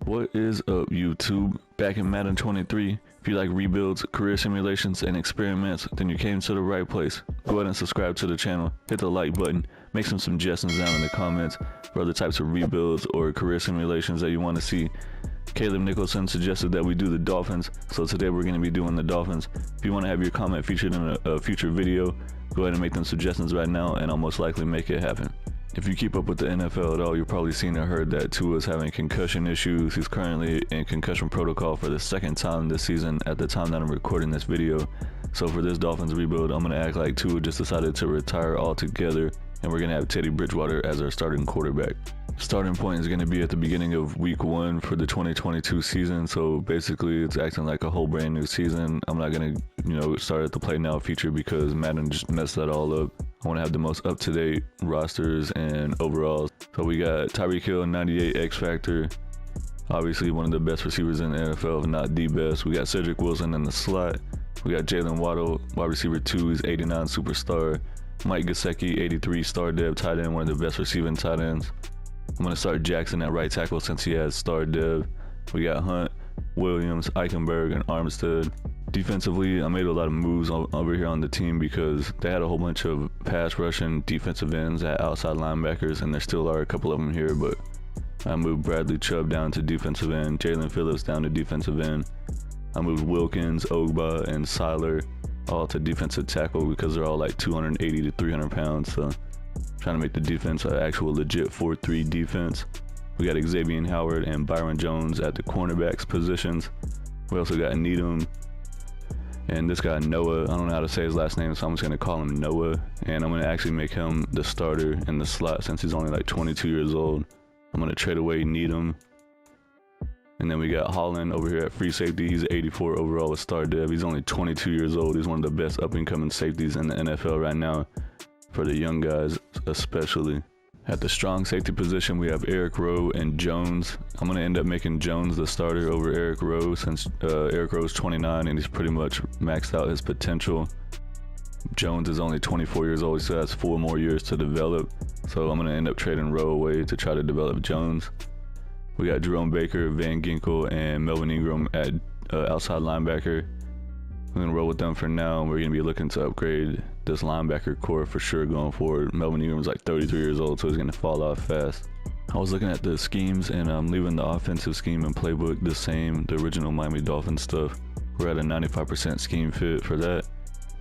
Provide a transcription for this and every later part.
What is up, YouTube? Back in Madden 23. If you like rebuilds, career simulations, and experiments, then you came to the right place. Go ahead and subscribe to the channel, hit the like button, make some suggestions down in the comments for other types of rebuilds or career simulations that you want to see. Caleb Nicholson suggested that we do the Dolphins, so today we're going to be doing the Dolphins. If you want to have your comment featured in a future video, go ahead and make them suggestions right now, and I'll most likely make it happen. If you keep up with the NFL at all, you've probably seen or heard that Tua is having concussion issues. He's currently in concussion protocol for the second time this season at the time that I'm recording this video. So for this Dolphins rebuild, I'm going to act like Tua just decided to retire altogether, and we're going to have Teddy Bridgewater as our starting quarterback. Starting point is going to be at the beginning of week 1 for the 2022 season, so basically it's acting like a whole brand new season. I'm not going to start at the play now feature because Madden just messed that all up. I want to have the most up-to-date rosters and overalls. So we got Tyreek Hill, 98 X Factor, obviously one of the best receivers in the NFL, if not the best. We got Cedric Wilson in the slot. We got Jalen Waddle, wide receiver 2, he's 89 superstar. Mike Gesicki, 83 star dev tight end, one of the best receiving tight ends. I'm going to start Jackson at right tackle since he has star dev. We got Hunt, Williams, Eichenberg, and Armstead. Defensively, I made a lot of moves over here on the team because they had a whole bunch of pass rushing defensive ends at outside linebackers, and there still are a couple of them here, but I moved Bradley Chubb down to defensive end, Jalen Phillips down to defensive end. I moved Wilkins, Ogba, and Seiler all to defensive tackle because they're all like 280 to 300 pounds, so trying to make the defense an actual legit 4-3 defense. We got Xavier Howard and Byron Jones at the cornerbacks positions. We also got Needham and this guy Noah. I don't know how to say his last name, so I'm just going to call him Noah. And I'm going to actually make him the starter in the slot since he's only like 22 years old. I'm going to trade away Needham. And then we got Holland over here at free safety. He's 84 overall with star dev. He's only 22 years old. He's one of the best up-and-coming safeties in the NFL right now, for the young guys especially. At the strong safety position, we have Eric Rowe and Jones. I'm going to end up making Jones the starter over Eric Rowe since Eric Rowe's 29 and he's pretty much maxed out his potential. Jones is only 24 years old, so that's 4 more years to develop. So I'm going to end up trading Rowe away to try to develop Jones. We got Jerome Baker, Van Ginkel, and Melvin Ingram at outside linebacker. We're going to roll with them for now. We're going to be looking to upgrade this linebacker core for sure going forward. Melvin Ingram's like 33 years old, so he's going to fall off fast. I was looking at the schemes, and I'm leaving the offensive scheme and playbook the same, the original Miami Dolphins stuff. We're at a 95% scheme fit for that.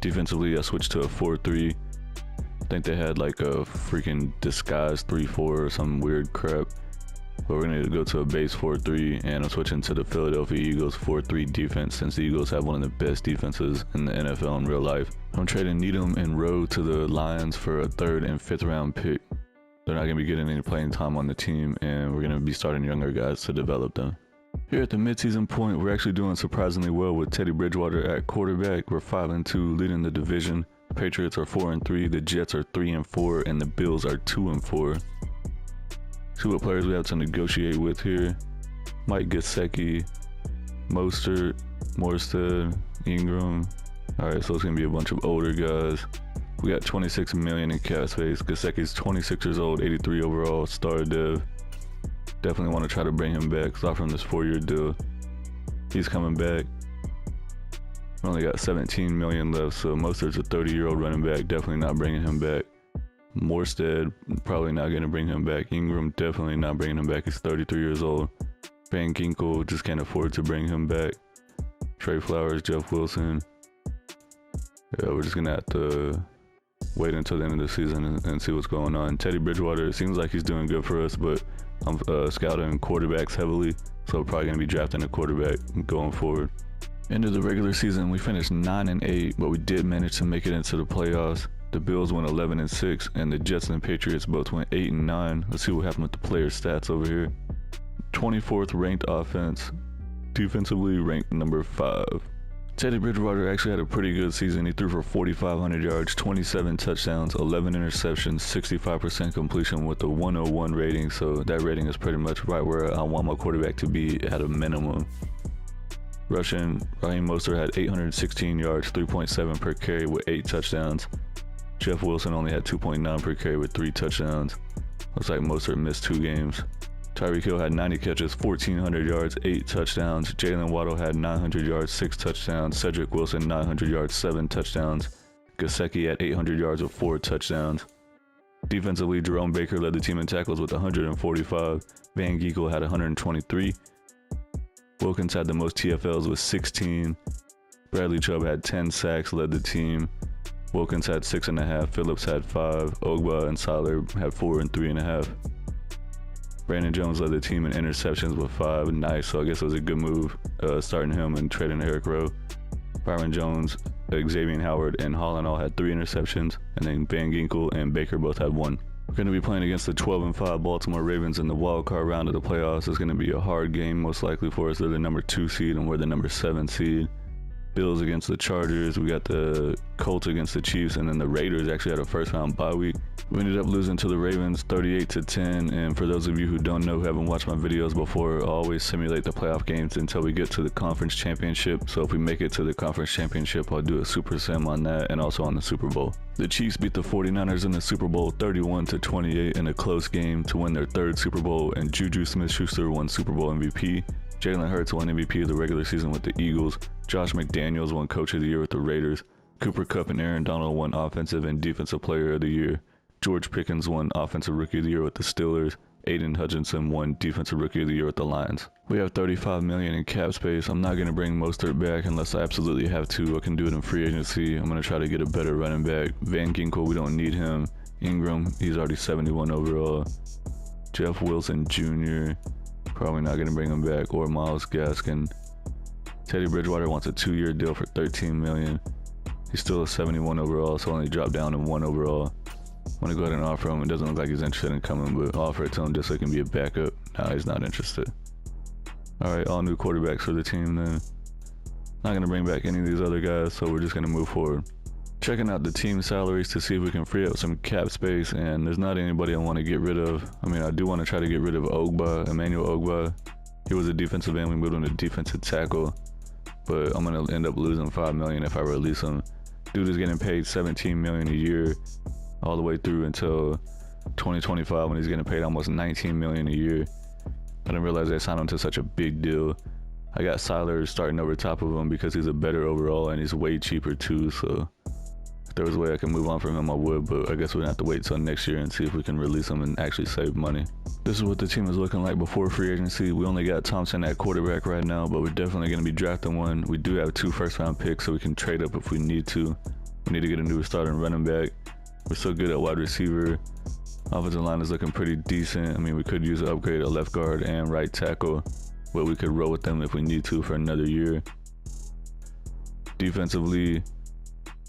Defensively, I switched to a 4-3. I think they had like a freaking disguised 3-4 or some weird crap. But we're going to go to a base 4-3, and I'm switching to the Philadelphia Eagles 4-3 defense since the Eagles have one of the best defenses in the NFL in real life. I'm trading Needham and Rowe to the Lions for a 3rd and 5th round pick. They're not going to be getting any playing time on the team, and we're going to be starting younger guys to develop them. Here at the midseason point, we're actually doing surprisingly well with Teddy Bridgewater at quarterback. We're 5-2, leading the division. The Patriots are 4-3, the Jets are 3-4, and the Bills are 2-4. See what players we have to negotiate with here. Mike Gesicki, Mostert, Morstead, Ingram. Alright, so it's going to be a bunch of older guys. We got $26 million in cap space. Gesicki's 26 years old, 83 overall, star dev. Definitely want to try to bring him back. Start from this 4-year deal. He's coming back. We only got $17 million left, so Mostert's a 30-year-old running back. Definitely not bringing him back. Morstead, probably not going to bring him back. Ingram, definitely not bringing him back. He's 33 years old. Van Ginkel, just can't afford to bring him back. Trey Flowers, Jeff Wilson. Yeah, we're just going to have to wait until the end of the season and see what's going on. Teddy Bridgewater, it seems like he's doing good for us, but I'm scouting quarterbacks heavily, so we're probably going to be drafting a quarterback going forward. End of the regular season, we finished 9-8, but we did manage to make it into the playoffs. The Bills went 11-6, and the Jets and Patriots both went 8-9. Let's see what happened with the player stats over here. 24th ranked offense, defensively ranked number 5. Teddy Bridgewater actually had a pretty good season. He threw for 4,500 yards, 27 touchdowns, 11 interceptions, 65% completion with a 101 rating. So that rating is pretty much right where I want my quarterback to be at a minimum. Rushing, Raheem Mostert had 816 yards, 3.7 per carry with 8 touchdowns. Jeff Wilson only had 2.9 per carry with 3 touchdowns. Looks like Mostert missed 2 games. Tyreek Hill had 90 catches, 1,400 yards, 8 touchdowns. Jalen Waddle had 900 yards, 6 touchdowns. Cedric Wilson, 900 yards, 7 touchdowns. Gesicki had 800 yards with 4 touchdowns. Defensively, Jerome Baker led the team in tackles with 145. Van Ginkel had 123. Wilkins had the most TFLs with 16. Bradley Chubb had 10 sacks, led the team. Wilkins had 6.5. Phillips had 5. Ogba and Siler had 4 and 3.5. Brandon Jones led the team in interceptions with 5. Nice, so I guess it was a good move starting him and trading Eric Rowe. Byron Jones, Xavier Howard, and Holland all had 3 interceptions, and then Van Ginkel and Baker both had 1. We're going to be playing against the 12-5 Baltimore Ravens in the wild card round of the playoffs. It's going to be a hard game, most likely for us. They're the number 2 seed, and we're the number 7 seed. Bills against the Chargers, we got the Colts against the Chiefs, and then the Raiders actually had a first-round bye week. We ended up losing to the Ravens 38-10, and for those of you who don't know, who haven't watched my videos before, I always simulate the playoff games until we get to the conference championship. So if we make it to the conference championship, I'll do a super sim on that and also on the Super Bowl. The Chiefs beat the 49ers in the Super Bowl 31-28 in a close game to win their 3rd Super Bowl, and Juju Smith-Schuster won Super Bowl MVP. Jalen Hurts won MVP of the regular season with the Eagles. Josh McDaniels won Coach of the Year with the Raiders. Cooper Kupp and Aaron Donald won Offensive and Defensive Player of the Year. George Pickens won Offensive Rookie of the Year with the Steelers. Aiden Hutchinson won Defensive Rookie of the Year with the Lions. We have $35 million in cap space. I'm not going to bring Mostert back unless I absolutely have to. I can do it in free agency. I'm going to try to get a better running back. Van Ginkel, we don't need him. Ingram, he's already 71 overall. Jeff Wilson Jr., probably not going to bring him back. Or Myles Gaskin. Teddy Bridgewater wants a 2-year deal for $13 million. He's still a 71 overall, so only dropped down to 1 overall. I'm going to go ahead and offer him. It doesn't look like he's interested in coming, but I'll offer it to him just so he can be a backup. No, he's not interested. Alright, all new quarterbacks for the team then. Not going to bring back any of these other guys, so we're just going to move forward. Checking out the team salaries to see if we can free up some cap space, and there's not anybody I want to get rid of. I mean, I do want to try to get rid of Emmanuel Ogba. He was a defensive end. We moved him to defensive tackle, but I'm going to end up losing $5 million if I release him. Dude is getting paid $17 million a year all the way through until 2025 when he's getting paid almost $19 million a year. I didn't realize they signed him to such a big deal. I got Siler starting over top of him because he's a better overall and he's way cheaper too, so if there was a way I can move on from him, I would, but I guess we're gonna have to wait till next year and see if we can release him and actually save money. This is what the team is looking like before free agency. We only got Thompson at quarterback right now, but we're definitely gonna be drafting one. We do have 2 first-round picks, so we can trade up if we need to. We need to get a new starting running back. We're so good at wide receiver. Offensive line is looking pretty decent. I mean, we could use an upgrade at left guard and right tackle, but we could roll with them if we need to for another year. Defensively,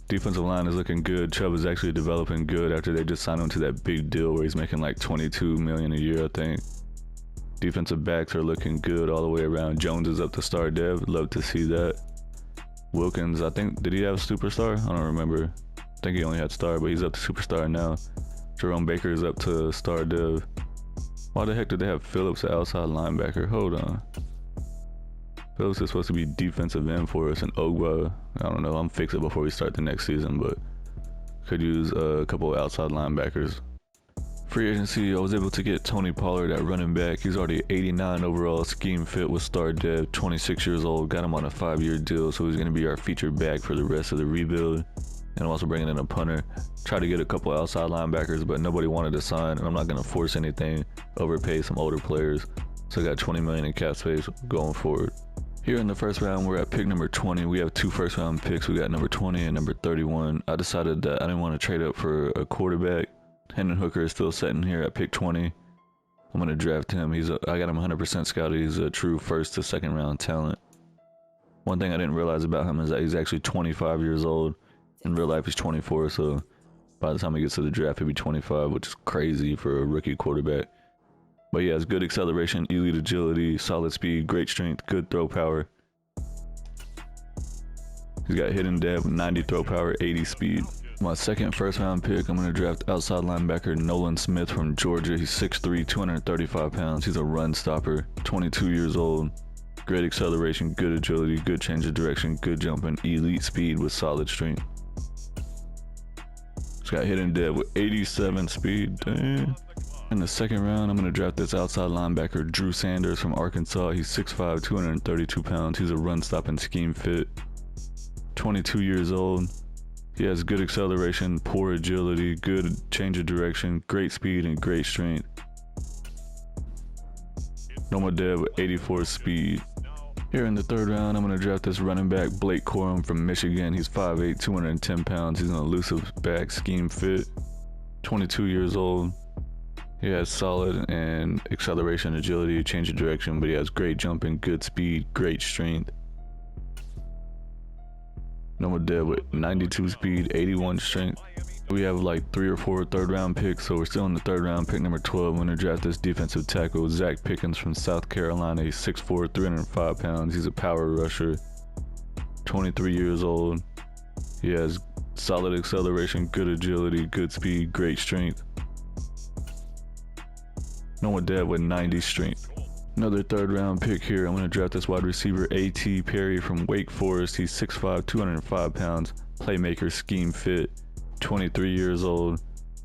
defensive line is looking good. Chubb is actually developing good after they just signed him to that big deal where he's making like $22 million a year, I think. Defensive backs are looking good all the way around. Jones is up to star dev. Love to see that. Wilkins, I think, did he have superstar? I don't remember. I think he only had star, but he's up to superstar now. Jerome Baker is up to star dev. Why the heck did they have Phillips at outside linebacker? Hold on. Phillips is supposed to be defensive end for us, and Ogba, I don't know, I'm fix it before we start the next season, but could use a couple of outside linebackers. Free agency, I was able to get Tony Pollard at running back. He's already 89 overall, scheme fit with star dev, 26 years old, got him on a 5-year deal, so he's going to be our featured back for the rest of the rebuild. And I'm also bringing in a punter. Try to get a couple outside linebackers, but nobody wanted to sign, and I'm not going to force anything, overpay some older players. So I got $20 million in cap space going forward. Here in the first round, we're at pick number 20. We have 2 first-round picks. We got number 20 and number 31. I decided that I didn't want to trade up for a quarterback. Hendon Hooker is still sitting here at pick 20. I'm going to draft him. I got him 100% scouted. He's a true first to second round talent. One thing I didn't realize about him is that he's actually 25 years old. In real life, he's 24, so by the time he gets to the draft, he'll be 25, which is crazy for a rookie quarterback. But he has good acceleration, elite agility, solid speed, great strength, good throw power. He's got hidden depth, 90 throw power, 80 speed. My second first-round pick, I'm going to draft outside linebacker Nolan Smith from Georgia. He's 6'3", 235 pounds. He's a run stopper, 22 years old. Great acceleration, good agility, good change of direction, good jumping, elite speed with solid strength. He's got hidden depth with 87 speed. Dang. In the second round, I'm going to draft this outside linebacker, Drew Sanders from Arkansas. He's 6'5", 232 pounds. He's a run-stopping scheme fit. 22 years old. He has good acceleration, poor agility, good change of direction, great speed, and great strength. Normal dev with 84 speed. Here in the third round, I'm going to draft this running back, Blake Corum from Michigan. He's 5'8", 210 pounds. He's an elusive back, scheme fit. 22 years old. He has solid and acceleration, agility, change of direction, but he has great jumping, good speed, great strength. Normal dev with 92 speed, 81 strength. We have like 3 or 4 third round picks, so we're still in the third round. Pick number 12, I'm going to draft this defensive tackle, Zach Pickens from South Carolina. He's 6'4", 305 pounds. He's a power rusher. 23 years old. He has solid acceleration, good agility, good speed, great strength. Normal dev with 90 strength. Another third round pick here. I'm going to draft this wide receiver, A.T. Perry from Wake Forest. He's 6'5", 205 pounds. Playmaker, scheme fit. 23 years old.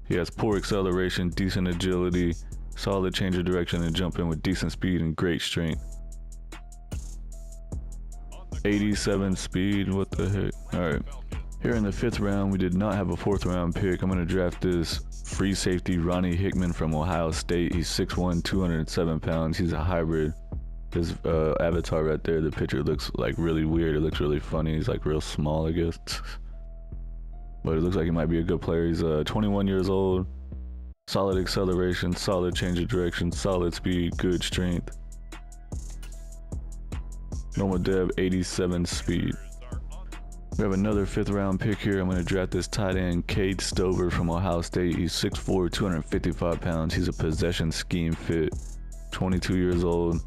He has poor acceleration, decent agility, solid change of direction and jumping with decent speed and great strength. 87 speed, what the heck? Alright. Here in the fifth round, we did not have a fourth round pick. I'm going to draft this free safety, Ronnie Hickman from Ohio State. He's 6'1", 207 pounds. He's a hybrid. His avatar right there, the picture looks like really weird. It looks really funny. He's like real small, I guess. But it looks like he might be a good player. He's 21 years old. Solid acceleration, solid change of direction, solid speed, good strength. Normal dev, 87 speed. We have another fifth round pick here. I'm going to draft this tight end, Cade Stover from Ohio State. He's 6'4", 255 pounds. He's a possession scheme fit. 22 years old.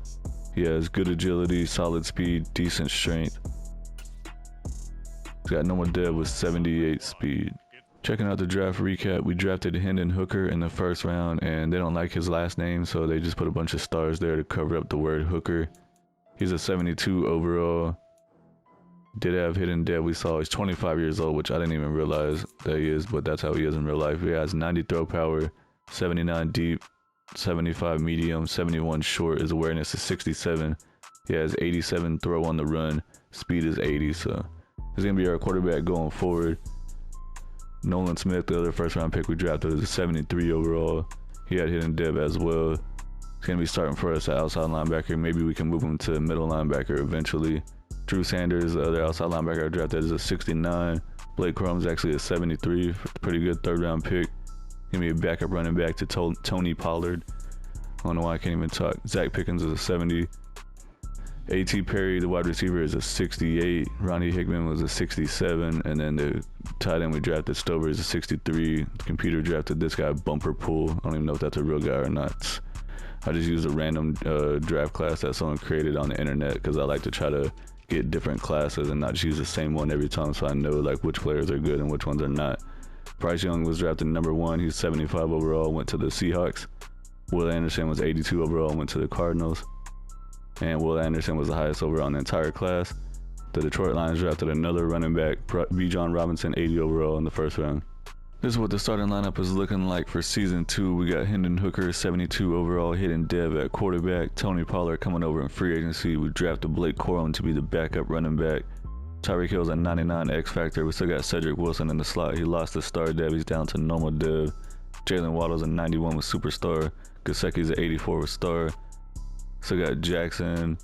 He has good agility, solid speed, decent strength. He's got normal dev with 78 speed. Checking out the draft recap, we drafted Hendon Hooker in the first round, and they don't like his last name, so they just put a bunch of stars there to cover up the word Hooker. He's a 72 overall. Did have hidden dev, we saw he's 25 years old, which I didn't even realize that he is, but that's how he is in real life. He has 90 throw power, 79 deep, 75 medium, 71 short. His awareness is 67. He has 87 throw on the run. Speed is 80, so he's going to be our quarterback going forward. Nolan Smith, the other first round pick we drafted, is a 73 overall. He had hidden dev as well. He's going to be starting for us at outside linebacker. Maybe we can move him to middle linebacker eventually. Drew Sanders, the other outside linebacker I drafted, is a 69. Blake Corum is actually a 73. Pretty good third round pick. Give me a backup running back to Tony Pollard. I don't know why I can't even talk. Zach Pickens is a 70. A.T. Perry, the wide receiver, is a 68. Ronnie Hickman was a 67. And then the tight end we drafted, Stover, is a 63. The computer drafted this guy, Bumper Pool. I don't even know if that's a real guy or not. I just used a random draft class that someone created on the internet because I like to try to get different classes and not just use the same one every time, so I know like which players are good and which ones are not. Bryce Young was drafted number 1. He's 75 overall, went to the Seahawks. Will Anderson was 82 overall, went to the Cardinals. And Will Anderson was the highest overall in the entire class. The Detroit Lions drafted another running back, Bijan Robinson, 80 overall in the first round. This is what the starting lineup is looking like for season 2. We got Hendon Hooker, 72 overall, hidden dev at quarterback. Tony Pollard coming over in free agency. We drafted Blake Corum to be the backup running back. Tyreek Hill's a 99 X factor. We still got Cedric Wilson in the slot. He lost the star dev. He's down to normal dev. Jalen Waddle's a 91 with superstar. Gesicki's an 84 with star. Still got Jackson,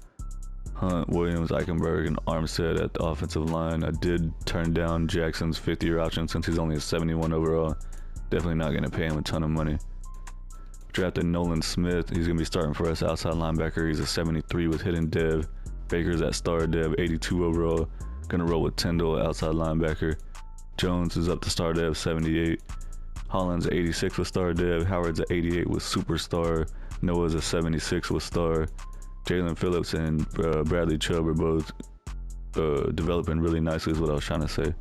Hunt, Williams, Eichenberg, and Armstead at the offensive line. I did turn down Jackson's fifth-year option since he's only a 71 overall. Definitely not going to pay him a ton of money. Drafted Nolan Smith. He's going to be starting for us outside linebacker. He's a 73 with hidden dev. Baker's at star dev, 82 overall. Going to roll with Tyndall, outside linebacker. Jones is up to star dev, 78. Holland's 86 with star dev. Howard's at 88 with superstar. Noah's a 76 with star. Jalen Phillips and Bradley Chubb are both developing really nicely is what I was trying to say.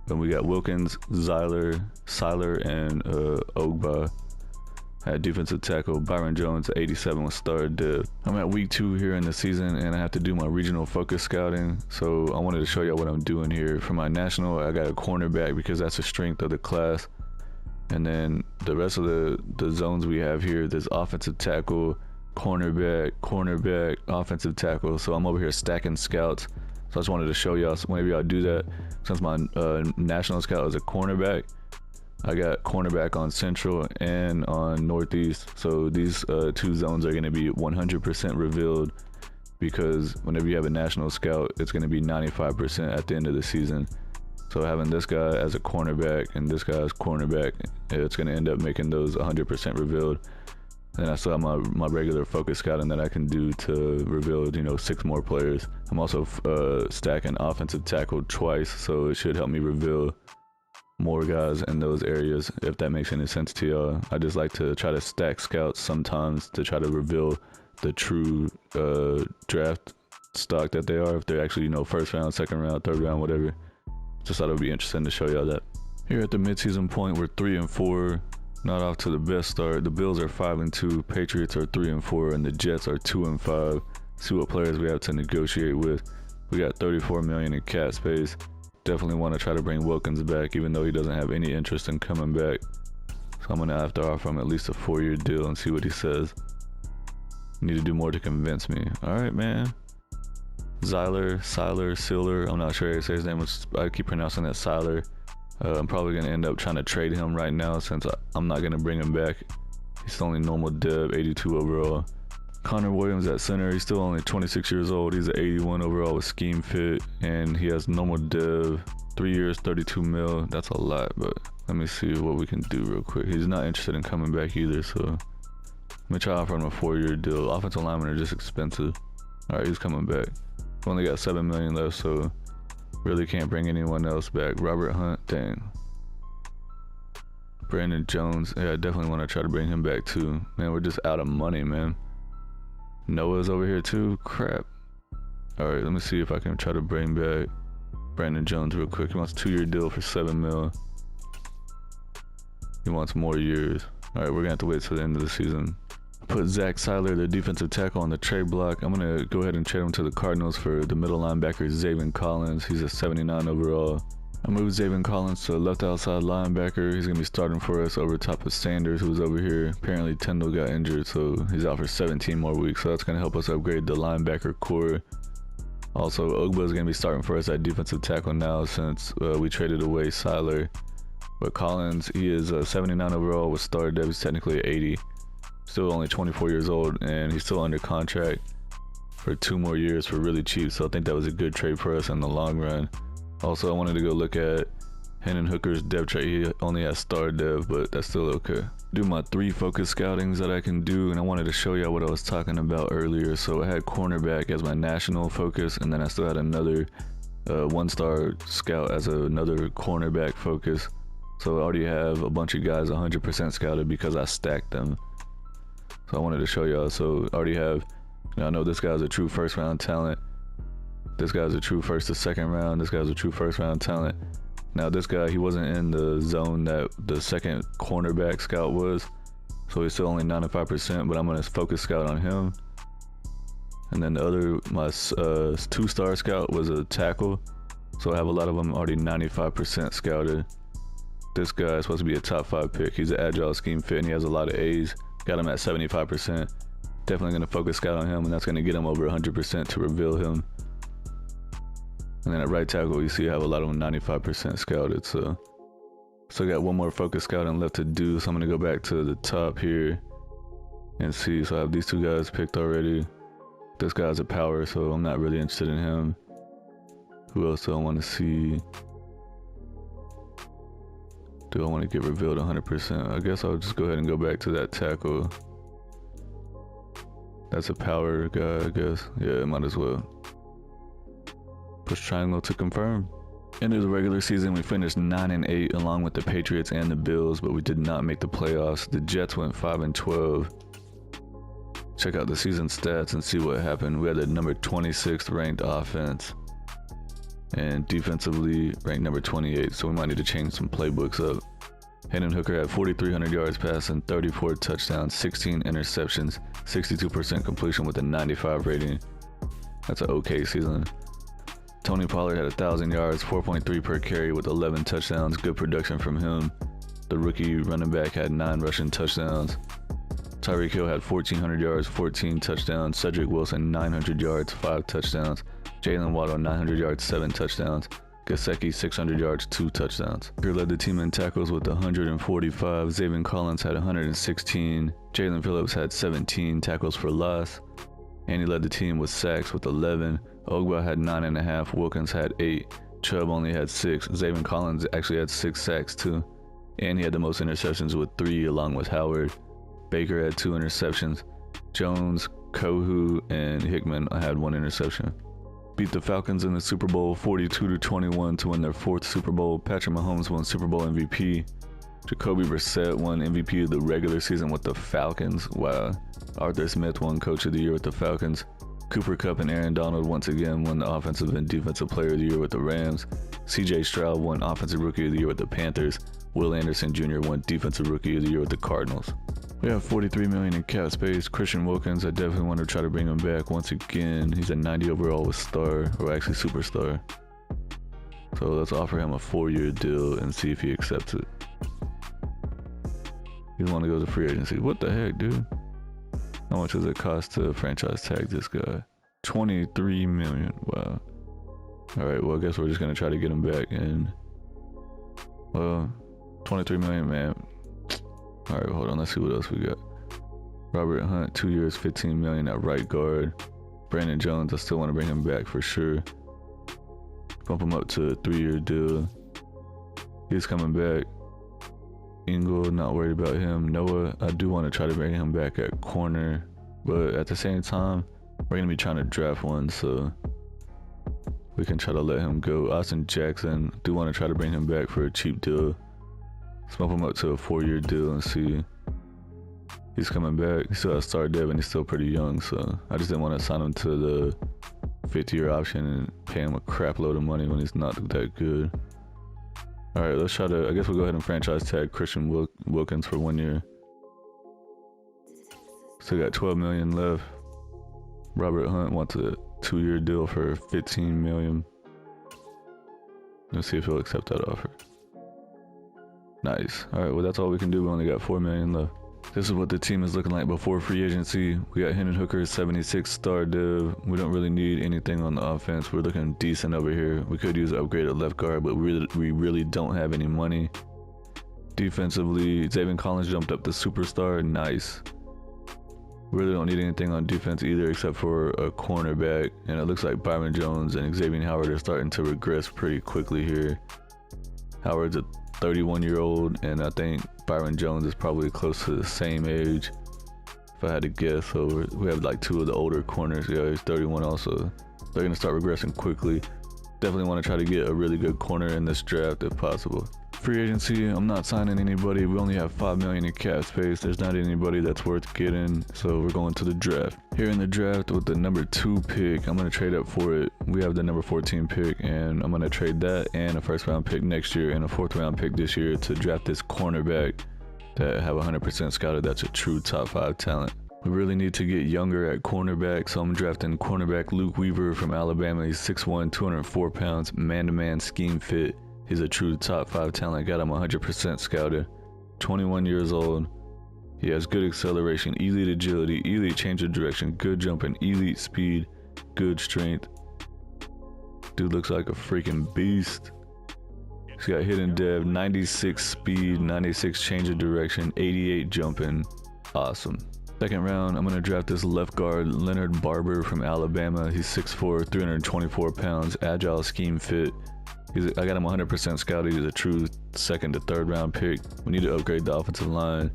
And we got Wilkins, Seiler, and Ogba at defensive tackle. Byron Jones, 87 with star dev. I'm at week 2 here in the season, and I have to do my regional focus scouting. So I wanted to show y'all what I'm doing here. For my national, I got a cornerback because that's the strength of the class. And then the rest of the zones we have here, there's offensive tackle, cornerback, offensive tackle. So I'm over here stacking scouts. So I just wanted to show y'all, whenever y'all do that, since my national scout is a cornerback, I got cornerback on Central and on Northeast. So these two zones are going to be 100% revealed, because whenever you have a national scout, it's going to be 95% at the end of the season. So having this guy as a cornerback and this guy as cornerback, it's going to end up making those 100% revealed. And I still have my regular focus scouting that I can do to reveal, 6 more players. I'm also stacking offensive tackle twice, so it should help me reveal more guys in those areas, if that makes any sense to y'all. I just like to try to stack scouts sometimes to try to reveal the true draft stock that they are, if they're actually, first round, second round, third round, whatever. Just thought it would be interesting to show y'all that. Here at the midseason point, we're 3-4. Not off to the best start. The Bills are 5-2, Patriots are 3-4, and the Jets are 2-5. See what players we have to negotiate with. We got $34 million in cap space. Definitely want to try to bring Wilkins back, even though he doesn't have any interest in coming back. So I'm gonna have to offer him at least a 4-year deal and see what he says. Need to do more to convince me. All right, man. Seiler. I'm not sure how to say his name. I keep pronouncing that Seiler. I'm probably going to end up trying to trade him right now, since I'm not going to bring him back. He's only normal dev, 82 overall. Connor Williams at center. He's still only 26 years old. He's an 81 overall with scheme fit, and he has normal dev, 3 years, 32 mil. That's a lot, but let me see what we can do real quick. He's not interested in coming back either, so let me try to offer him a 4-year deal. Offensive linemen are just expensive. All right, he's coming back. We only got $7 million left, so really can't bring anyone else back. Robert Hunt, dang. Brandon Jones, yeah, I definitely want to try to bring him back too. Man, we're just out of money, man. Noah's over here too, crap. All right, let me see if I can try to bring back Brandon Jones real quick. He wants a 2-year deal for $7 million. He wants more years. All right, we're gonna have to wait till the end of the season. Put Zach Seiler, the defensive tackle, on the trade block. I'm going to go ahead and trade him to the Cardinals for the middle linebacker, Zaven Collins. He's a 79 overall. I moved Zaven Collins to left outside linebacker. He's going to be starting for us over top of Sanders, who's over here. Apparently, Tyndall got injured, so he's out for 17 more weeks. So that's going to help us upgrade the linebacker core. Also, Ogba is going to be starting for us at defensive tackle now, since we traded away Seiler. But Collins, he is a 79 overall with star dev. He's technically 80. Still only 24 years old, and he's still under contract for 2 more years for really cheap. So I think that was a good trade for us in the long run. Also, I wanted to go look at Hendon Hooker's dev chart. He only has star dev, but that's still okay. Do my 3 focus scoutings that I can do, and I wanted to show y'all what I was talking about earlier. So I had cornerback as my national focus, and then I still had another 1-star scout as another cornerback focus. So I already have a bunch of guys 100% scouted because I stacked them. So I wanted to show y'all. So I already have, I know this guy's a true first round talent. This guy's a true first to second round. This guy's a true first round talent. Now this guy, he wasn't in the zone that the second cornerback scout was. So he's still only 95%, but I'm gonna focus scout on him. And then the other, my 2-star scout was a tackle. So I have a lot of them already 95% scouted. This guy is supposed to be a top 5 pick. He's an agile scheme fit and he has a lot of A's. Got him at 75%. Definitely going to focus scout on him, and that's going to get him over 100% to reveal him. And then at right tackle, you see I have a lot of them 95% scouted. So still got 1 more focus scouting left to do. So I'm going to go back to the top here and see. So I have these 2 guys picked already. This guy's a power, so I'm not really interested in him. Who else do I want to see? Do I want to get revealed 100%? I guess I'll just go ahead and go back to that tackle. That's a power guy, I guess. Yeah, might as well. Push triangle to confirm. End of the regular season, we finished 9-8 along with the Patriots and the Bills, but we did not make the playoffs. The Jets went 5-12. Check out the season stats and see what happened. We had the number 26th ranked offense, and defensively ranked number 28, so we might need to change some playbooks up. Hendon Hooker had 4,300 yards passing, 34 touchdowns, 16 interceptions, 62% completion with a 95 rating. That's an okay season. Tony Pollard had 1,000 yards, 4.3 per carry with 11 touchdowns. Good production from him. The rookie running back had 9 rushing touchdowns. Tyreek Hill had 1,400 yards, 14 touchdowns. Cedric Wilson, 900 yards, 5 touchdowns. Jalen Waddle, 900 yards, 7 touchdowns. Gesicki, 600 yards, 2 touchdowns. Baker led the team in tackles with 145. Zaven Collins had 116. Jalen Phillips had 17 tackles for loss. And he led the team with sacks with 11. Ogba had 9.5. Wilkins had 8. Chubb only had 6. Zaven Collins actually had 6 sacks too. And he had the most interceptions with 3 along with Howard. Baker had 2 interceptions. Jones, Kohu, and Hickman had 1 interception. Beat the Falcons in the Super Bowl 42-21 to win their 4th Super Bowl. Patrick Mahomes won Super Bowl MVP. Jacoby Brissett won MVP of the regular season with the Falcons. Wow. Arthur Smith won Coach of the Year with the Falcons. Cooper Kupp and Aaron Donald once again won the Offensive and Defensive Player of the Year with the Rams. CJ Stroud won Offensive Rookie of the Year with the Panthers. Will Anderson Jr. won Defensive Rookie of the Year with the Cardinals. We have $43 million in cap space. Christian Wilkins, I definitely want to try to bring him back once again. He's a 90 overall with star, or actually superstar. So let's offer him a 4-year deal and see if he accepts it. He want to go to free agency. What the heck, dude? How much does it cost to franchise tag this guy? $23 million. Wow. All right. Well, I guess we're just gonna try to get him back. And well, $23 million, man. All right, hold on. Let's see what else we got. Robert Hunt, 2 years, $15 million at right guard. Brandon Jones, I still want to bring him back for sure. Bump him up to a 3-year deal. He's coming back. Ingle, not worried about him. Noah, I do want to try to bring him back at corner, but at the same time, we're gonna be trying to draft one, so we can try to let him go. Austin Jackson, do want to try to bring him back for a cheap deal. Let's bump him up to a 4-year deal and see. He's coming back. He still has star dev and he's still pretty young, so I just didn't want to sign him to the 50-year option and pay him a crap load of money when he's not that good. All right, let's try to, I guess we'll go ahead and franchise tag Christian Wilkins for 1 year. Still got $12 million left. Robert Hunt wants a 2-year deal for $15 million. Let's see if he'll accept that offer. Nice. All right, well, that's all we can do. We only got $4 million left. This is what the team is looking like before free agency. We got Hendon Hooker, 76 star div. We don't really need anything on the offense. We're looking decent over here. We could use an upgrade at left guard, but we really don't have any money. Defensively, Zaven Collins jumped up to superstar. Nice. We really don't need anything on defense either except for a cornerback. And it looks like Byron Jones and Xavier Howard are starting to regress pretty quickly here. Howard's a 31-year-old, and I think Byron Jones is probably close to the same age, if I had to guess. So we have like 2 of the older corners. Yeah, he's 31 also. They're going to start regressing quickly. Definitely want to try to get a really good corner in this draft if possible. Free agency, I'm not signing anybody. We only have $5 million in cap space. There's not anybody that's worth getting, so we're going to the draft. Here in the draft with the number 2 pick, I'm going to trade up for it. We have the number 14 pick, and I'm going to trade that and a 1st round pick next year and a 4th round pick this year to draft this cornerback that have 100% scouted. That's a true top 5 talent. We really need to get younger at cornerback, so I'm drafting cornerback Luke Weaver from Alabama. He's 6'1", 204 pounds, man-to-man scheme fit. He's a true top 5 talent. Got him 100% scouted. 21 years old. He has good acceleration, elite agility, elite change of direction, good jumping, elite speed, good strength. Dude looks like a freaking beast. He's got hidden dev, 96 speed, 96 change of direction, 88 jumping. Awesome. 2nd round, I'm going to draft this left guard, Leonard Barber from Alabama. He's 6'4", 324 pounds, agile scheme fit. I got him 100% scouted. He's a true 2nd to 3rd round pick. We need to upgrade the offensive line.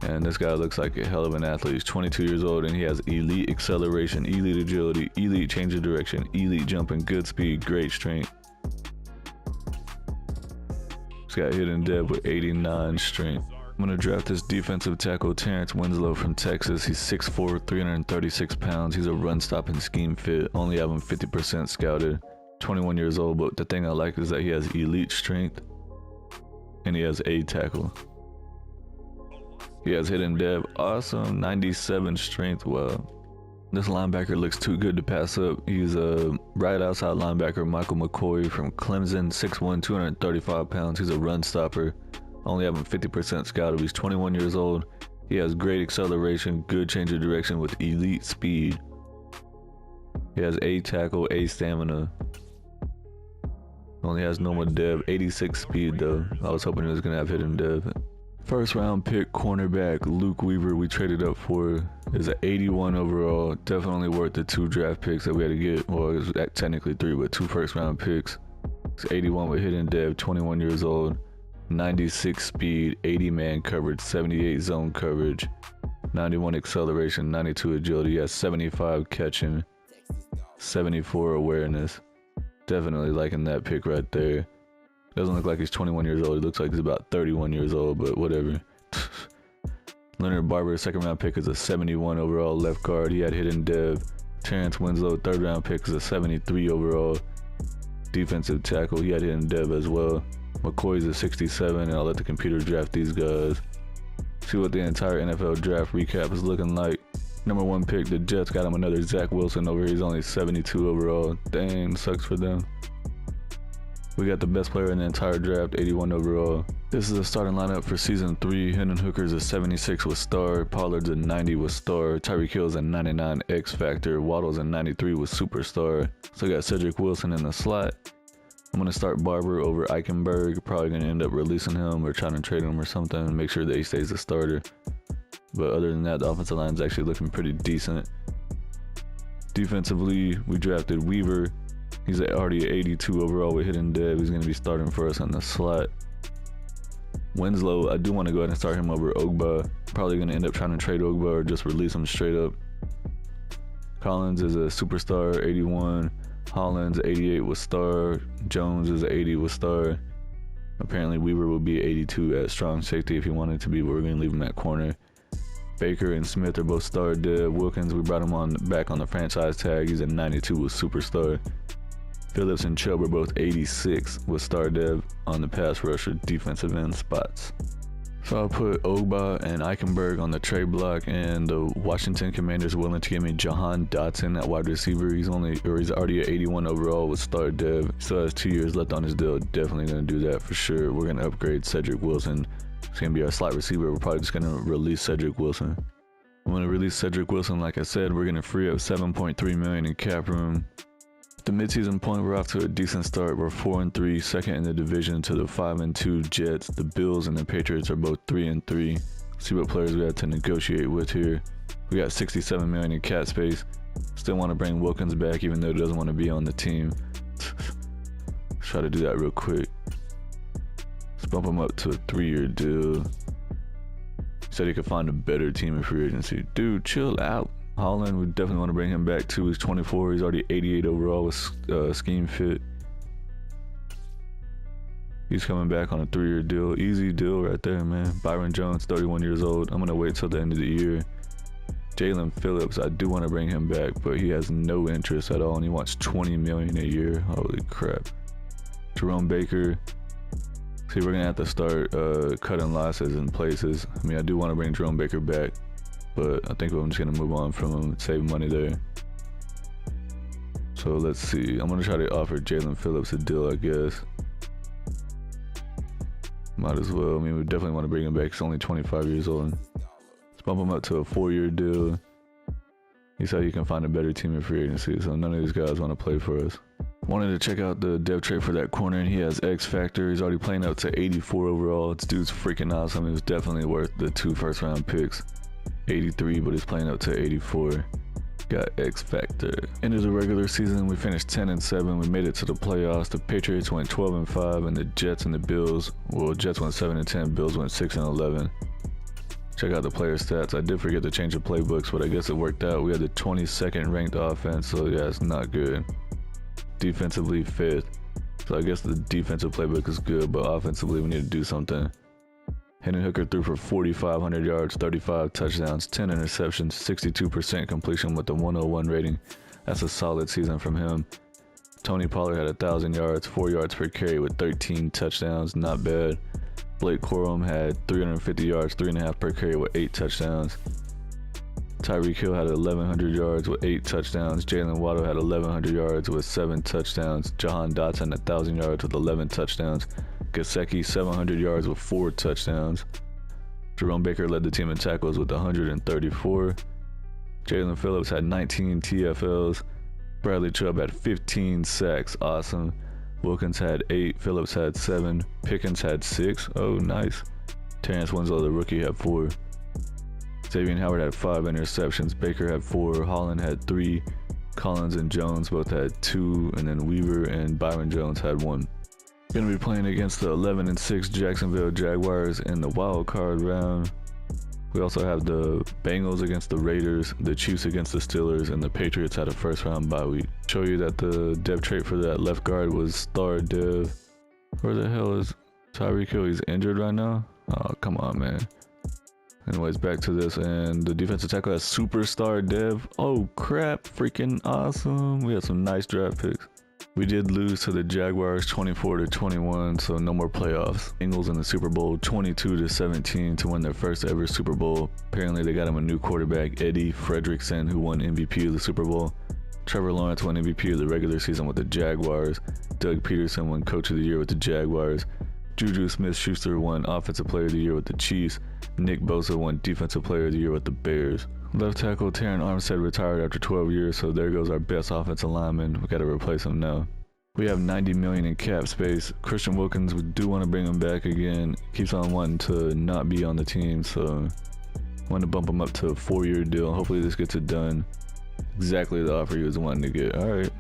And this guy looks like a hell of an athlete. He's 22 years old and he has elite acceleration, elite agility, elite change of direction, elite jumping, good speed, great strength. He's got hidden dev with 89 strength. I'm going to draft this defensive tackle, Terrence Winslow from Texas. He's 6'4", 336 pounds. He's a run-stopping scheme fit. Only have him 50% scouted. 21 years old, but the thing I like is that he has elite strength and he has a tackle. He has hidden dev. Awesome. 97 strength. Wow. This linebacker looks too good to pass up. He's a right outside linebacker, Michael McCoy from Clemson, 6'1", 235 pounds. He's a run stopper. only having 50% scouted. He's 21 years old. He has great acceleration, good change of direction with elite speed. He has A tackle, A stamina. Only has normal dev, 86 speed though. I was hoping he was gonna have hidden dev. First round pick cornerback Luke Weaver we traded up for is an 81 overall. Definitely worth the 2 draft picks that we had to get. Well, it was technically 3, but 2 first round picks. It's 81 with hidden dev, 21 years old, 96 speed, 80 man coverage, 78 zone coverage, 91 acceleration, 92 agility. He has 75 catching, 74 awareness. Definitely liking that pick right there. Doesn't look like he's 21 years old. It looks like he's about 31 years old, but whatever. Leonard Barber, second round pick, is a 71 overall left guard. He had hidden dev. Terrence Winslow, third round pick, is a 73 overall defensive tackle. He had hidden dev as well. McCoy's a 67, and I'll let the computer draft these guys. See what the entire NFL draft recap is looking like. Number 1 pick, the Jets got him another Zach Wilson over here. He's only 72 overall. Dang, sucks for them. We got the best player in the entire draft, 81 overall. This is the starting lineup for season 3. Hendon Hooker's a 76 with star. Pollard's a 90 with star. Tyreek Hill's a 99 X Factor. Waddle's a 93 with superstar. So we got Cedric Wilson in the slot. I'm going to start Barber over Eichenberg. Probably going to end up releasing him or trying to trade him or something and make sure that he stays a starter. But other than that, the offensive line is actually looking pretty decent. Defensively, we drafted Weaver. He's already 82 overall with hidden dev. He's going to be starting for us in the slot. Winslow, I do want to go ahead and start him over Ogba. Probably going to end up trying to trade Ogba or just release him straight up. Collins is a superstar, 81. Hollins, 88 with star. Jones is 80 with star. Apparently Weaver will be 82 at strong safety if he wanted to be, but we're going to leave him at corner. Baker and Smith are both star dev. Wilkins, we brought him back on the franchise tag. He's a 92 with superstar. Phillips and Chubb are both 86 with star dev on the pass rusher defensive end spots. So I'll put Ogba and Eichenberg on the trade block, and the Washington Commanders willing to give me Jahan Dotson at wide receiver. He's already at 81 overall with star dev. Still has 2 years left on his deal. Definitely going to do that for sure. We're going to upgrade Cedric Wilson. It's going to be our slot receiver. We're probably just going to release Cedric Wilson. I'm going to release Cedric Wilson. Like I said, we're going to free up $7.3 million in cap room. The midseason point, we're off to a decent start. We're 4-3, second in the division to the 5-2 Jets. The Bills and the Patriots are both 3-3. See what players we have to negotiate with here. We got $67 million in cap space. Still want to bring Wilkins back, even though he doesn't want to be on the team. Let's try to do that real quick. Let's bump him up to a 3-year deal. Said he could find a better team in free agency. Dude, chill out. Holland, we definitely want to bring him back too. He's 24. He's already 88 overall with scheme fit. He's coming back on a 3-year deal. Easy deal right there, man. Byron Jones, 31 years old. I'm going to wait till the end of the year. Jalen Phillips, I do want to bring him back, but he has no interest at all, and he wants $20 million a year. Holy crap. Jerome Baker. See, we're going to have to start cutting losses in places. I mean, I do want to bring Jerome Baker back, but I think I'm just going to move on from him and save money there. So let's see. I'm going to try to offer Jalen Phillips a deal, I guess. Might as well. I mean, we definitely want to bring him back. He's only 25 years old. Let's bump him up to a 4-year deal. He said you can find a better team in free agency, so none of these guys want to play for us. Wanted to check out the dev trade for that corner, and he has X Factor. He's already playing up to 84 overall. This dude's freaking awesome. It was definitely worth the 2 first-round picks. 83, but he's playing up to 84. Got X Factor. Into the regular season, we finished 10-7. We made it to the playoffs. The Patriots went 12-5, and the Jets and the Bills, well, Jets went 7-10. Bills went 6-11. Check out the player stats. I did forget to change the playbooks, but I guess it worked out. We had the 22nd ranked offense, so yeah, it's not good. Defensively 5th, so I guess the defensive playbook is good, but offensively we need to do something. Hendon Hooker threw for 4,500 yards, 35 touchdowns, 10 interceptions, 62% completion with the 101 rating. That's a solid season from him. Tony Pollard had 1,000 yards, 4 yards per carry with 13 touchdowns, not bad. Blake Corum had 350 yards, 3.5 per carry with 8 touchdowns. Tyreek Hill had 1,100 yards with 8 touchdowns. Jalen Waddle had 1,100 yards with 7 touchdowns. Jahan Dotson 1,000 yards with 11 touchdowns. Gesicki 700 yards with 4 touchdowns. Jerome Baker led the team in tackles with 134. Jalen Phillips had 19 TFLs. Bradley Chubb had 15 sacks. Awesome. Wilkins had 8. Phillips had 7. Pickens had 6. Oh, nice. Terrence Winslow, the rookie, had 4. Xavier Howard had 5 interceptions. Baker had 4. Holland had 3. Collins and Jones both had 2. And then Weaver and Byron Jones had 1. Going to be playing against the 11-6 Jacksonville Jaguars in the wild card round. We also have the Bengals against the Raiders, the Chiefs against the Steelers, and the Patriots had a first round bye week. Show you that the dev trait for that left guard was star dev. Where the hell is Tyreek Hill? He's injured right now? Oh, come on, man. Anyways, back to this, and the defensive tackle has superstar dev. Oh crap, freaking awesome. We had some nice draft picks. We did lose to the Jaguars 24-21, so no more playoffs. Bengals in the Super Bowl 22-17 to win their first ever Super Bowl. Apparently they got him a new quarterback, Eddie Fredrickson, who won MVP of the Super Bowl. Trevor Lawrence won MVP of the regular season with the Jaguars. Doug Peterson won Coach of the Year with the Jaguars. Juju Smith-Schuster won Offensive Player of the Year with the Chiefs. Nick Bosa won Defensive Player of the Year with the Bears. Left tackle Terran Armstead retired after 12 years, so there goes our best offensive lineman. We got to replace him now. We have $90 million in cap space. Christian Wilkins, we do want to bring him back again. Keeps on wanting to not be on the team, so I want to bump him up to a 4-year deal. Hopefully this gets it done. Exactly the offer he was wanting to get. All right,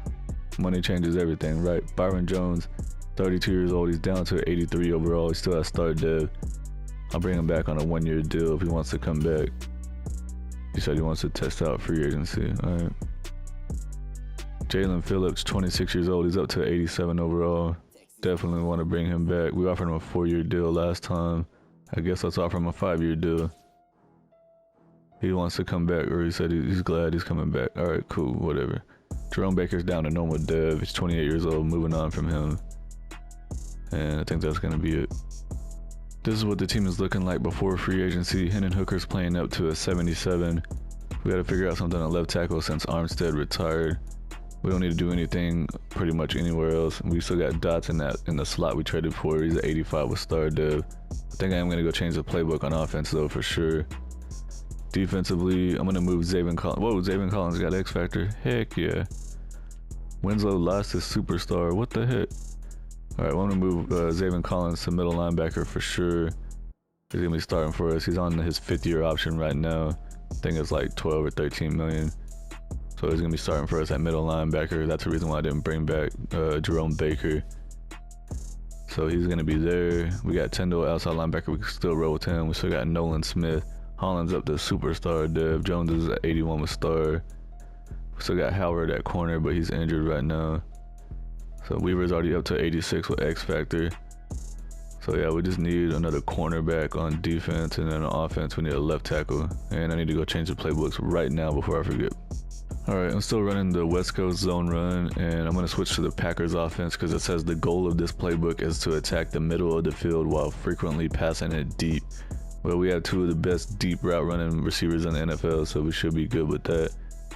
money changes everything, right? Byron Jones, 32 years old. He's down to 83 overall. He still has star dev. I'll bring him back on a 1-year deal if he wants to come back. He said he wants to test out free agency. All right. Jalen Phillips, 26 years old. He's up to 87 overall. Definitely want to bring him back. We offered him a 4-year deal last time. I guess let's offer him a 5-year deal. He wants to come back, or he said he's glad he's coming back. All right, cool, whatever. Jerome Baker's down to normal dev. He's 28 years old, moving on from him. And I think that's going to be it. This is what the team is looking like before free agency. Hendon Hooker's playing up to a 77. We got to figure out something at left tackle since Armstead retired. We don't need to do anything pretty much anywhere else. We still got Dots in the slot we traded for. He's at 85 with star dev. I think I am going to go change the playbook on offense though for sure. Defensively, I'm going to move Zaven Collins. Whoa, Zaven Collins got X Factor. Heck yeah. Winslow lost his superstar. What the heck? Alright, I want to move Zaven Collins to middle linebacker for sure. He's going to be starting for us. He's on his 5th-year option right now. I think it's like 12 or 13 million. So he's going to be starting for us at middle linebacker. That's the reason why I didn't bring back Jerome Baker. So he's going to be there. We got Tyndall outside linebacker. We can still roll with him. We still got Nolan Smith. Holland's up to superstar dev. Jones is at 81 with star. We still got Howard at corner, but he's injured right now. So Weaver's already up to 86 with X Factor. So yeah, we just need another cornerback on defense, and then on offense we need a left tackle. And I need to go change the playbooks right now before I forget. Alright, I'm still running the West Coast zone run, and I'm going to switch to the Packers offense because it says the goal of this playbook is to attack the middle of the field while frequently passing it deep. Well, we have 2 of the best deep route running receivers in the NFL, so we should be good with that.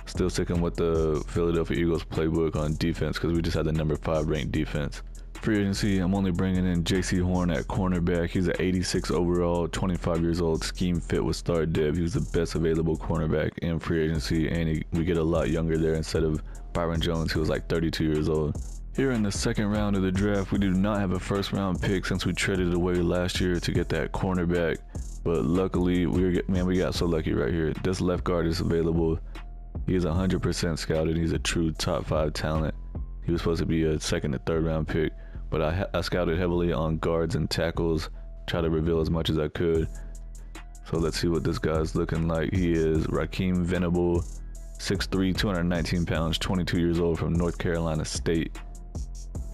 Still sticking with the Philadelphia Eagles playbook on defense because we just had the number 5 ranked defense. Free agency, I'm only bringing in JC Horn at cornerback. He's at 86 overall, 25 years old, scheme fit with star dev. He was the best available cornerback in free agency, and we get a lot younger there instead of Byron Jones, who was like 32 years old. Here in the second round of the draft, we do not have a first round pick since we traded it away last year to get that cornerback. But luckily, we got so lucky right here. This left guard is available. He is 100% scouted. He's a true top 5 talent. He was supposed to be a 2nd or 3rd round pick, but I scouted heavily on guards and tackles, try to reveal as much as I could. So let's see what this guy's looking like. He is Raheem Venable, 6'3", 219 pounds, 22 years old from North Carolina State.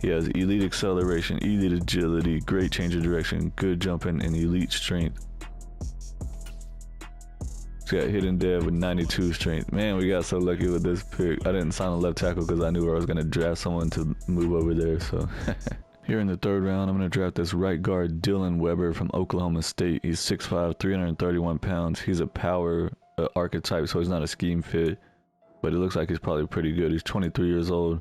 He has elite acceleration, elite agility, great change of direction, good jumping, and elite strength. He's got hidden dev with 92 strength. Man, we got so lucky with this pick. I didn't sign a left tackle because I knew I was going to draft someone to move over there. So here in the 3rd round, I'm going to draft this right guard, Dylan Weber from Oklahoma State. He's 6'5", 331 pounds. He's a power archetype, so he's not a scheme fit, but it looks like he's probably pretty good. He's 23 years old.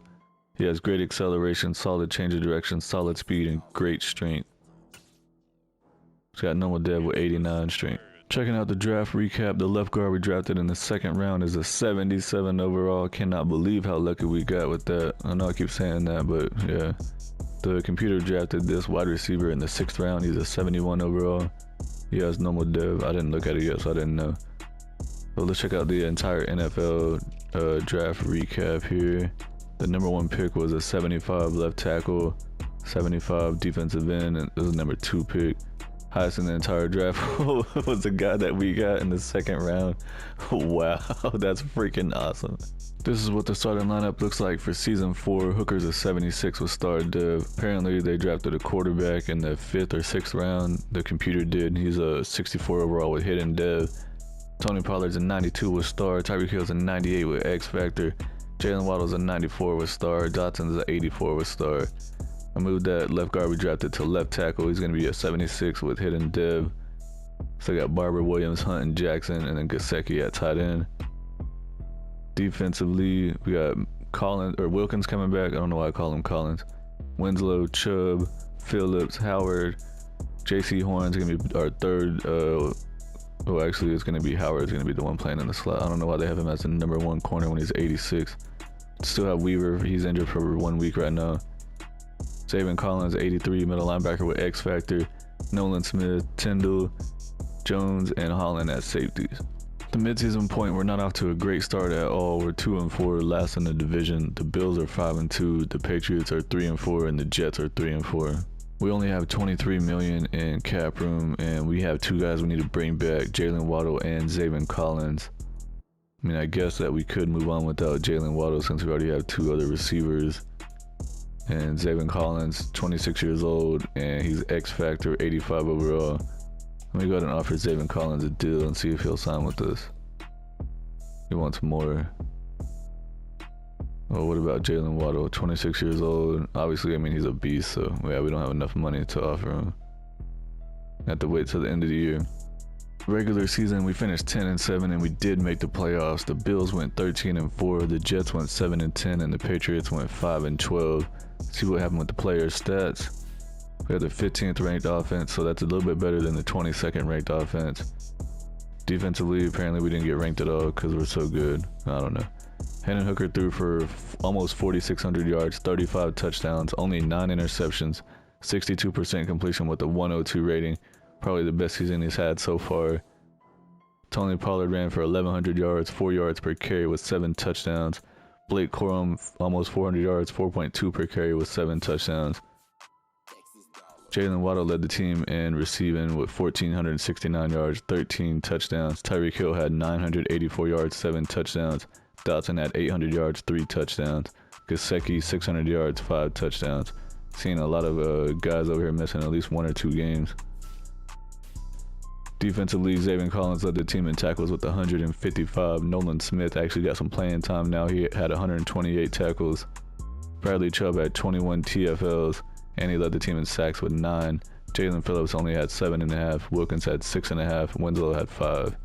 He has great acceleration, solid change of direction, solid speed, and great strength. He's got normal dev with 89 strength. Checking out the draft recap, the left guard we drafted in the second round is a 77 overall. Cannot believe how lucky we got with that. I know I keep saying that, but yeah. The computer drafted this wide receiver in the 6th round. He's a 71 overall. He has normal dev. I didn't look at it yet, so I didn't know. But let's check out the entire NFL draft recap here. The number 1 pick was a 75 left tackle, 75 defensive end, and this is number 2 pick. Highest in the entire draft was the guy that we got in the 2nd round. Wow, that's freaking awesome. This is what the starting lineup looks like for season 4. Hooker's a 76 with star dev. Apparently they drafted a quarterback in the 5th or 6th round. The computer did. He's a 64 overall with hidden dev. Tony Pollard's a 92 with star. Tyreek Hill's a 98 with X Factor. Jalen Waddle's a 94 with star. Dotson's a 84 with star. I moved that left guard we drafted to left tackle. He's going to be a 76 with hidden dev. So I got Barber, Williams, Hunt, and Jackson, and then Gesicki at tight end. Defensively, we got Wilkins coming back. I don't know why I call him Collins. Winslow, Chubb, Phillips, Howard. J.C. Horn's going to be our 3rd. Well, actually, it's going to be Howard's going to be the one playing in the slot. I don't know why they have him as the number 1 corner when he's 86. Still have Weaver. He's injured for 1 week right now. Zaven Collins, 83, middle linebacker with X Factor. Nolan Smith, Tyndall, Jones, and Holland at safeties. The midseason point, we're not off to a great start at all. We're 2-4, last in the division. The Bills are 5-2, the Patriots are 3-4, and the Jets are 3-4. We only have $23 million in cap room, and we have 2 guys we need to bring back, Jalen Waddle and Zaven Collins. I mean, I guess that we could move on without Jalen Waddle since we already have 2 other receivers. And Zaven Collins, 26 years old, and he's X Factor, 85 overall. Let me go ahead and offer Zaven Collins a deal and see if he'll sign with us. He wants more. Well, what about Jalen Waddle, 26 years old? Obviously, I mean, he's a beast, so yeah, we don't have enough money to offer him. Have to wait till the end of the year. Regular season, we finished 10-7, and we did make the playoffs. The Bills went 13-4, the Jets went 7-10, and the Patriots went 5-12. See what happened with the players' stats. We had the 15th ranked offense, so that's a little bit better than the 22nd ranked offense. Defensively, apparently we didn't get ranked at all because we're so good. I don't know. Hendon Hooker threw for almost 4,600 yards, 35 touchdowns, only 9 interceptions, 62% completion with a 102 rating. Probably the best season he's had so far. Tony Pollard ran for 1,100 yards, 4 yards per carry with 7 touchdowns. Blake Corum, almost 400 yards, 4.2 per carry with 7 touchdowns. Jalen Waddle led the team in receiving with 1,469 yards, 13 touchdowns. Tyreek Hill had 984 yards, 7 touchdowns. Dotson had 800 yards, 3 touchdowns. Gesicki, 600 yards, 5 touchdowns. Seeing a lot of guys over here missing at least 1 or 2 games. Defensively, Zaven Collins led the team in tackles with 155. Nolan Smith actually got some playing time now. He had 128 tackles. Bradley Chubb had 21 TFLs, and he led the team in sacks with 9. Jalen Phillips only had 7.5. Wilkins had 6.5. Winslow had 5.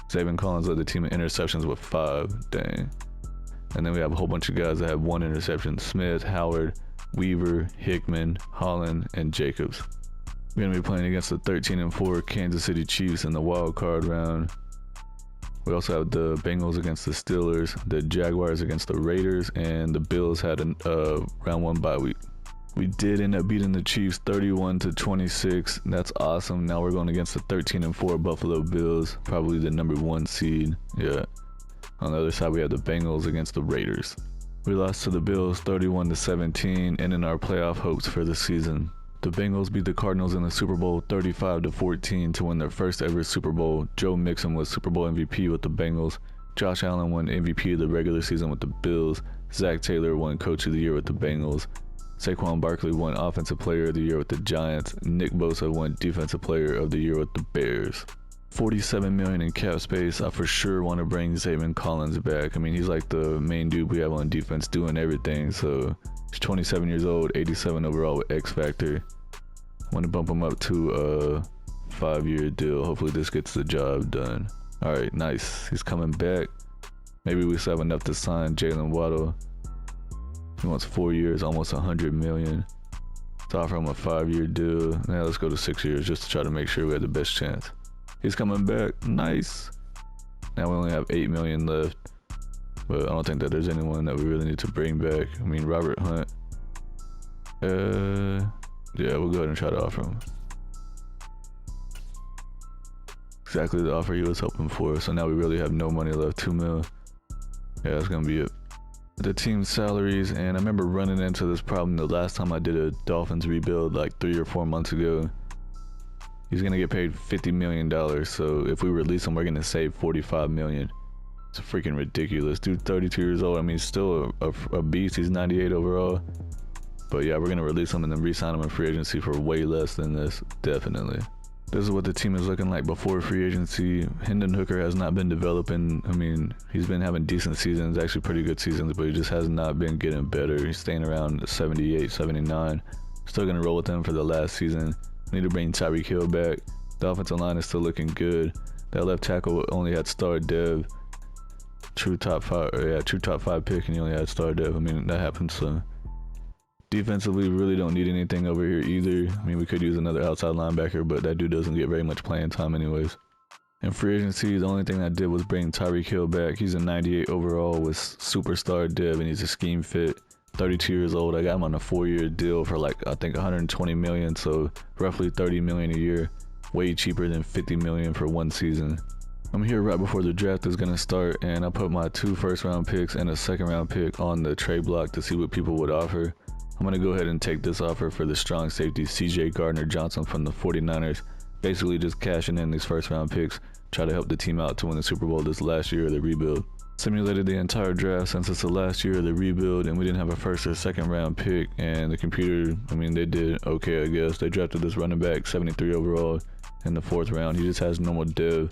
Zaven Collins led the team in interceptions with 5. Dang. And then we have a whole bunch of guys that have 1 interception. Smith, Howard, Weaver, Hickman, Holland, and Jacobs. We're going to be playing against the 13-4 Kansas City Chiefs in the wild card round. We also have the Bengals against the Steelers, the Jaguars against the Raiders, and the Bills had a round 1 bye week. We did end up beating the Chiefs 31-26. That's awesome. Now we're going against the 13-4 Buffalo Bills, probably the number 1 seed. Yeah. On the other side, we have the Bengals against the Raiders. We lost to the Bills 31-17, ending our playoff hopes for the season. The Bengals beat the Cardinals in the Super Bowl 35-14 to win their first ever Super Bowl. Joe Mixon was Super Bowl MVP with the Bengals. Josh Allen won MVP of the regular season with the Bills. Zach Taylor won Coach of the Year with the Bengals. Saquon Barkley won Offensive Player of the Year with the Giants. Nick Bosa won Defensive Player of the Year with the Bears. $47 million in cap space. I for sure want to bring Zaven Collins back. I mean, he's like the main dude we have on defense doing everything. So he's 27 years old, 87 overall with X Factor. I want to bump him up to a 5-year deal. Hopefully this gets the job done. All right, nice. He's coming back. Maybe we still have enough to sign Jalen Waddle. He wants 4 years, almost $100 million. To offer him a 5-year deal. Now let's go to 6 years just to try to make sure we have the best chance. He's coming back. Nice. Now we only have $8 million left. But I don't think that there's anyone that we really need to bring back. I mean, Robert Hunt. Yeah, we'll go ahead and try to offer him. Exactly the offer he was hoping for. So now we really have no money left. $2 million. Yeah, that's gonna be it. The team's salaries, and I remember running into this problem the last time I did a Dolphins rebuild like 3 or 4 months ago. He's gonna get paid $50 million, so if we release him, we're gonna save $45 million. It's freaking ridiculous. Dude, 32 years old. I mean, still a beast. He's 98 overall. But yeah, we're gonna release him and then re-sign him in free agency for way less than this, definitely. This is what the team is looking like before free agency. Hendon Hooker has not been developing. I mean, he's been having decent seasons, actually pretty good seasons, but he just has not been getting better. He's staying around 78, 79. Still gonna roll with him for the last season. Need to bring Tyreek Hill back. The offensive line is still looking good. That left tackle only had star dev. True top 5 pick, and he only had star dev. I mean, that happens, so. Defensively, we really don't need anything over here either. I mean, we could use another outside linebacker, but that dude doesn't get very much playing time anyways. In free agency, the only thing I did was bring Tyreek Hill back. He's a 98 overall with superstar dev, and he's a scheme fit. 32 years old. I got him on a 4-year deal for like, I think 120 million, so roughly 30 million a year. Way cheaper than 50 million for 1 season. I'm here right before the draft is gonna start, and I put my 2 first-round picks and a second-round pick on the trade block to see what people would offer. I'm gonna go ahead and take this offer for the strong safety CJ Gardner-Johnson from the 49ers. Basically just cashing in these first-round picks, try to help the team out to win the Super Bowl this last year of the rebuild. Simulated the entire draft since it's the last year of the rebuild, and we didn't have a first or second round pick, and the computer, I mean, they did okay, I guess. They drafted this running back, 73 overall, in the 4th round. He just has normal dev.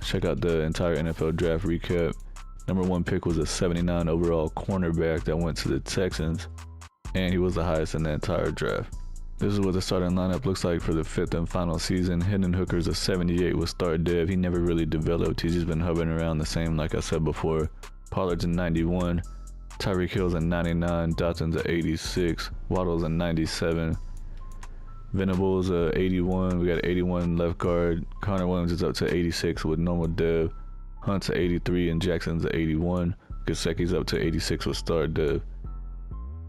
Check out the entire NFL draft recap. Number 1 pick was a 79 overall cornerback that went to the Texans, and he was the highest in the entire draft. This is what the starting lineup looks like for the 5th and final season. Hendon Hooker's a 78 with star dev. He never really developed. He's just been hovering around the same, like I said before. Pollard's a 91. Tyreek Hill's a 99. Dotson's a 86. Waddle's a 97. Venable's a 81. We got 81 left guard. Connor Williams is up to 86 with normal dev. Hunt's a 83 and Jackson's a 81. Gesicki's up to 86 with star dev.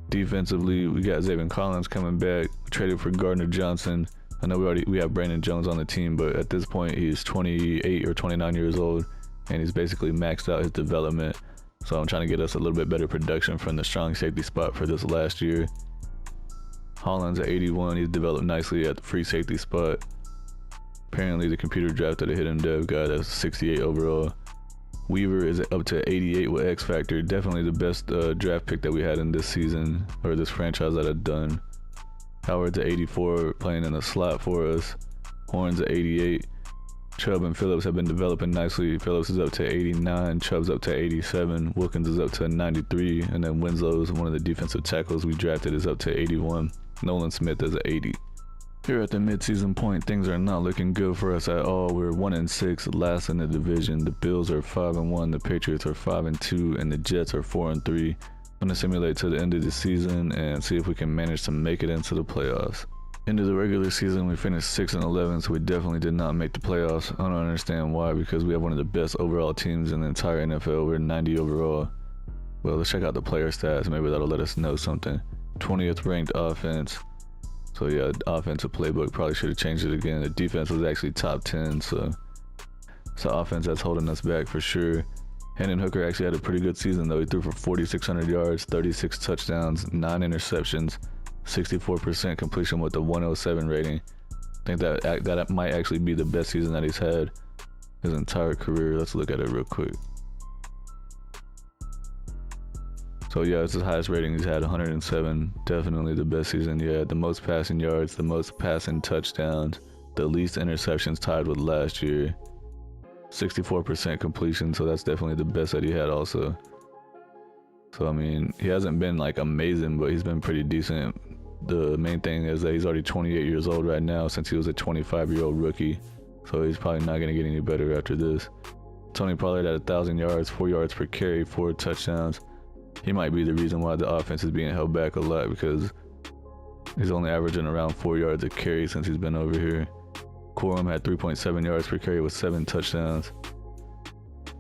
Defensively, we got Zaven Collins coming back. We traded for Gardner-Johnson. I know we have Brandon Jones on the team, but at this point he's 28 or 29 years old, and he's basically maxed out his development. So I'm trying to get us a little bit better production from the strong safety spot for this last year. Holland's at 81. He's developed nicely at the free safety spot. Apparently the computer drafted a hidden dev guy that's 68 overall. Weaver is up to 88 with X Factor. Definitely the best draft pick that we had in this season, or this franchise that I've done. Howard's at 84, playing in the slot for us. Horn's at 88. Chubb and Phillips have been developing nicely. Phillips is up to 89. Chubb's up to 87. Wilkins is up to 93. And then Winslow's one of the defensive tackles we drafted is up to 81. Nolan Smith is at 80. Here at the midseason point, things are not looking good for us at all. We're 1-6, last in the division. The Bills are 5-1, the Patriots are 5-2, and the Jets are 4-3. I'm gonna simulate to the end of the season and see if we can manage to make it into the playoffs. Into the regular season, we finished 6-11, so we definitely did not make the playoffs. I don't understand why, because we have one of the best overall teams in the entire NFL. We're 90 overall. Well, let's check out the player stats. Maybe that'll let us know something. 20th ranked offense. So yeah, offensive playbook, probably should have changed it again. The defense was actually top 10, so it's the offense that's holding us back for sure. Hendon Hooker actually had a pretty good season though. He threw for 4,600 yards, 36 touchdowns, 9 interceptions, 64% completion with a 107 rating. I think that might actually be the best season that he's had his entire career. Let's look at it real quick. So yeah, it's his highest rating he's had, 107. Definitely the best season he had. The most passing yards, the most passing touchdowns, the least interceptions, tied with last year. 64% completion, so that's definitely the best that he had also. So I mean, he hasn't been like amazing, but he's been pretty decent. The main thing is that he's already 28 years old right now, since he was a 25-year-old rookie. So he's probably not gonna get any better after this. Tony Pollard at 1,000 yards, 4 yards per carry, 4 touchdowns. He might be the reason why the offense is being held back a lot, because He's only averaging around 4 yards a carry since he's been over here. Corum had 3.7 yards per carry with 7 touchdowns.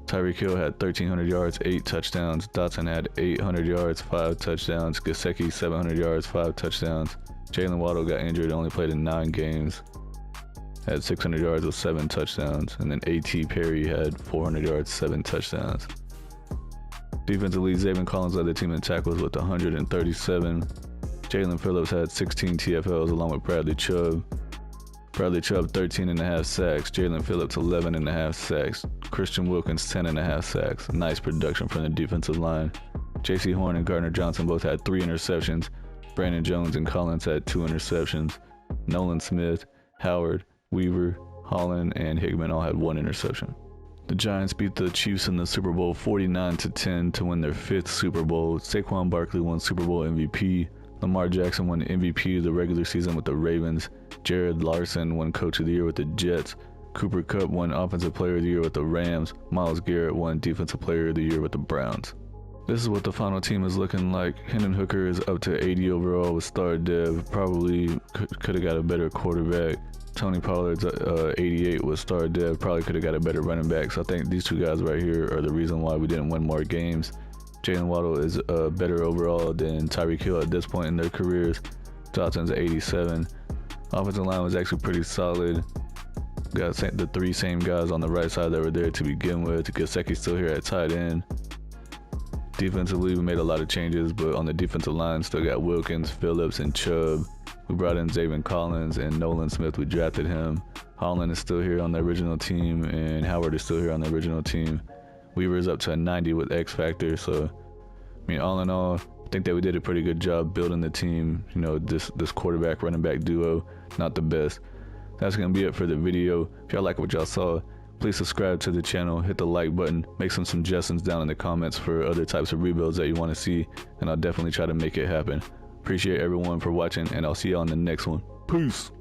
Tyreek Hill had 1,300 yards, 8 touchdowns. Dotson had 800 yards, 5 touchdowns. Gesicki 700 yards, 5 touchdowns. Jalen Waddle got injured, only played in 9 games. Had 600 yards with 7 touchdowns. And then A.T. Perry had 400 yards, 7 touchdowns. Defensive lead, Zaven Collins led the team in tackles with 137. Jalen Phillips had 16 TFLs along with Bradley Chubb. Bradley Chubb 13.5 sacks. Jalen Phillips 11.5 sacks. Christian Wilkins 10.5 sacks. Nice production from the defensive line. J.C. Horn and Gardner Johnson both had 3 interceptions. Brandon Jones and Collins had 2 interceptions. Nolan Smith, Howard, Weaver, Holland, and Hickman all had 1 interception. The Giants beat the Chiefs in the Super Bowl 49-10 to win their 5th Super Bowl. Saquon Barkley won Super Bowl MVP. Lamar Jackson won MVP of the regular season with the Ravens. Jared Larson won Coach of the Year with the Jets. Cooper Kupp won Offensive Player of the Year with the Rams. Myles Garrett won Defensive Player of the Year with the Browns. This is what the final team is looking like. Hendon Hooker is up to 80 overall with star dev. Probably could have got a better quarterback. Tony Pollard's 88 with star dev. Probably could have got a better running back. So I think these 2 guys right here are the reason why we didn't win more games. Jalen Waddle is better overall than Tyreek Hill at this point in their careers. Dotson's 87. Offensive line was actually pretty solid. Got the 3 same guys on the right side that were there to begin with. Gesicki's still here at tight end. Defensively, we made a lot of changes, but on the defensive line, still got Wilkins, Phillips, and Chubb. We brought in Zaven Collins and Nolan Smith. We drafted him. Holland is still here on the original team, and Howard is still here on the original team. Weaver is up to a 90 with X Factor. So, I mean, all in all, I think that we did a pretty good job building the team. You know, this quarterback running back duo, not the best. That's gonna be it for the video. If y'all like what y'all saw, please subscribe to the channel, hit the like button, make some suggestions down in the comments for other types of rebuilds that you want to see, and I'll definitely try to make it happen. Appreciate everyone for watching, and I'll see you on the next one. Peace.